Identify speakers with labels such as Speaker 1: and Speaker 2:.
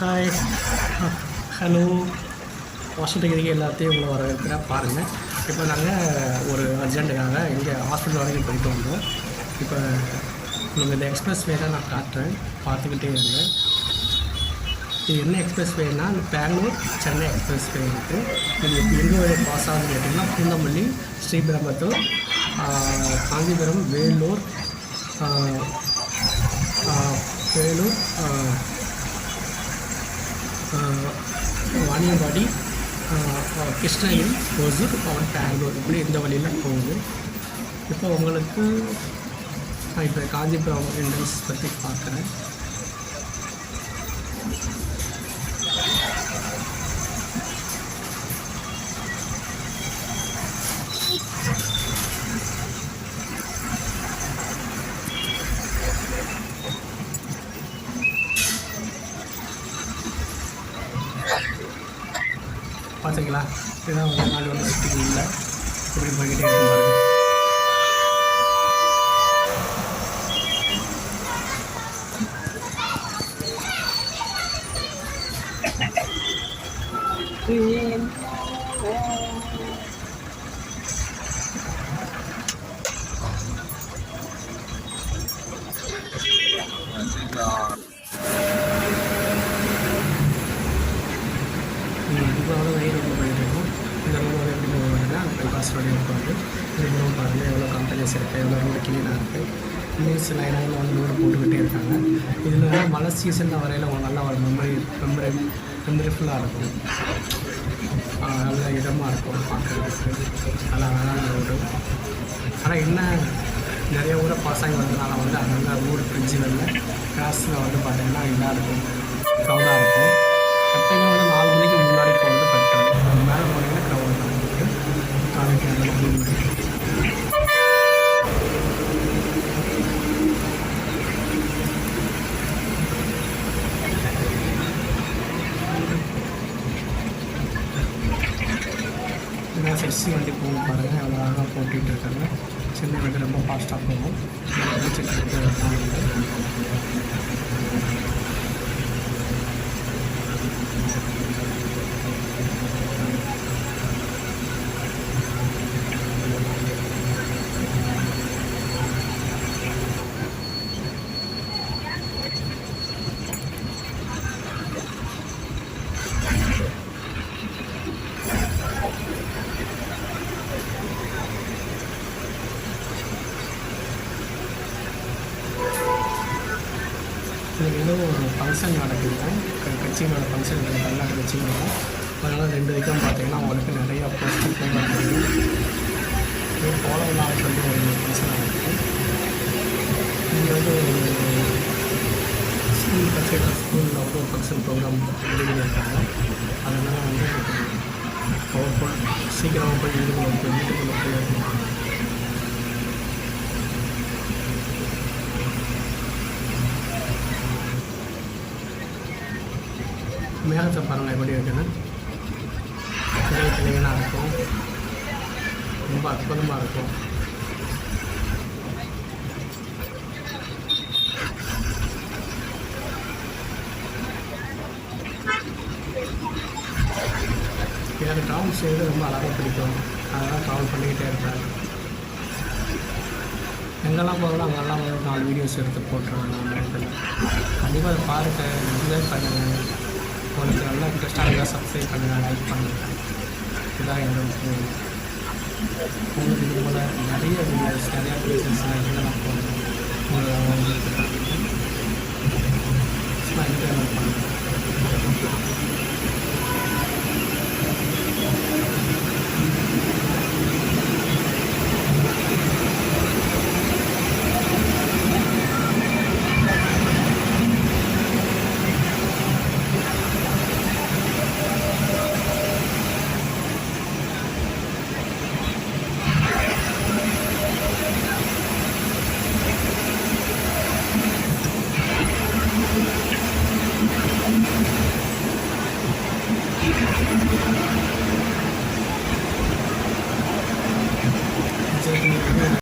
Speaker 1: Hi, hello. Washington எல்லாத்தையும் உங்களை வரவேற்கிறேன். பாருங்கள், இப்போ நாங்கள் ஒரு அர்ஜென்ட்டுக்காக இங்கே ஹாஸ்பிட்டல் வரைக்கும் போயிட்டு வந்தோம். இப்போ உங்களுக்கு இந்த எக்ஸ்பிரஸ் வே தான் நான் காட்டுறேன், பார்த்துக்கிட்டே இருந்தேன். இது என்ன எக்ஸ்பிரஸ் வேனா, பெங்களூர் சென்னை எக்ஸ்பிரஸ் வே இருக்குது. இது எங்கே வழி பாஸ் ஆகுதுன்னு கேட்டிங்கன்னா, பூந்தமல்லி, ஸ்ரீபெரும்புதூர், காஞ்சிபுரம், வேலூர், வாணியம்பாடி, கிருஷ்ணகிரி, ஒசூர், பெங்களூர், இப்படி இந்த வழியில் போகுது. இப்போ உங்களுக்கு நான் இப்போ காஞ்சிபுரம் என்ட்ரன்ஸ் பற்றி பார்க்குறேன். பார்த்துங்களா, இதுதான் ஒரு நாள் வந்து சுற்றி இல்லை, இப்படி போய்கிட்டே இருக்கும் பாருங்க. இப்போ வெயில் ரொம்ப போயிட்டு இருக்கும். இந்த ரோடு வந்து எப்படி போகுதுன்னா பைபாஸ் ரோடு போகுது. இந்த ரோடு பாருங்கள், எவ்வளோ கம்பெனிஸ் இருக்குது, எவ்வளோ ரோடு க்ளீனாக இருக்குது. நியூஸ் லைனாக வந்து ரோடு போட்டுக்கிட்டே இருக்காங்க. இதில் மழை சீசனில் வரையில் அவங்க நல்லா ஒரு மெமரிஃபுல்லாக இருக்கும், நல்ல இதமாக இருக்கும் பார்க்குறதுக்கு, நல்லா அழகான ரோடு. ஆனால் என்ன, நிறைய ஊரை பாஸ் ஆகி வந்ததுனால வந்து அங்கங்கே ஊர் ஃப்ரிட்ஜில் கிராஸில் வந்து பார்த்திங்கன்னா இதாக இருக்கும், க்ரௌடாக இருக்கும். எப்பயுமே வந்து 4 மணிக்கு முன்னாடி போகிறது பெட்டர். மேலே போனீங்கன்னா க்ரௌட் தான் இருக்குது. காலைக்கு இதெல்லாம் செக்ஸி வண்டி போகும் பாருங்கள், எவ்வளோ அழகாக போட்டுகிட்டு இருக்காங்க. சென்னை வந்து ரொம்ப ஃபாஸ்ட்டாக போகும். இன்றைக்கி ஏதோ ஒரு ஃபங்க்ஷன் நடக்குதுங்க, கட்சிகளோட ஃபங்க்ஷன் இருக்குது, தமிழ்நாட்டு கட்சிகளோட. அதனால் 2 வரைக்கும் பார்த்தீங்கன்னா அவங்களுக்கு நிறையா போஸ்டர் போடுறாங்க. போலவெல்லாம் சொல்லி ஒரு ஃபங்க்ஷன் நடக்குது. இங்கே வந்து ஸ்கூல் கட்சியோட ஸ்கூலில் வந்து ஒரு ஃபங்க்ஷன் ப்ரோக்ராம் ரெடி பண்ணியிருக்காங்க. அதனால் வந்து பவர்ஃபுல் சீக்கிரமாக போய் வீட்டுக்குள்ளே போய் மேகத்தை பாருங்கள் எப்படி இருக்குன்னு, நிறைய கிளைகளாக இருக்கும், ரொம்ப அற்புதமாக இருக்கும். எனக்கு ட்ராவல் செய்வது ரொம்ப அழகாக பிடிக்கும், அதெல்லாம் ட்ராவல் பண்ணிக்கிட்டே இருப்பேன். எங்கெல்லாம் போகலாம் அங்கெல்லாம் வந்து 4 வீடியோஸ் எடுத்து போட்டுருவேன் நான் நேரத்தில். கண்டிப்பாக அதை பாருங்கள், என்ஜாய் பண்ணுங்கள். உங்களுக்கு நல்லா இன்ட்ரெஸ்டாக இருந்தால் சப்ஸ்கிரைப் பண்ணுங்கள், லைக் பண்ணுங்கள். இதுதான் என்னோட உங்களுக்கு இது போல் நிறைய வீடியோஸ், நிறையா பிளேசஸ்லாம் எங்கெல்லாம் போகணும் உங்களுக்கு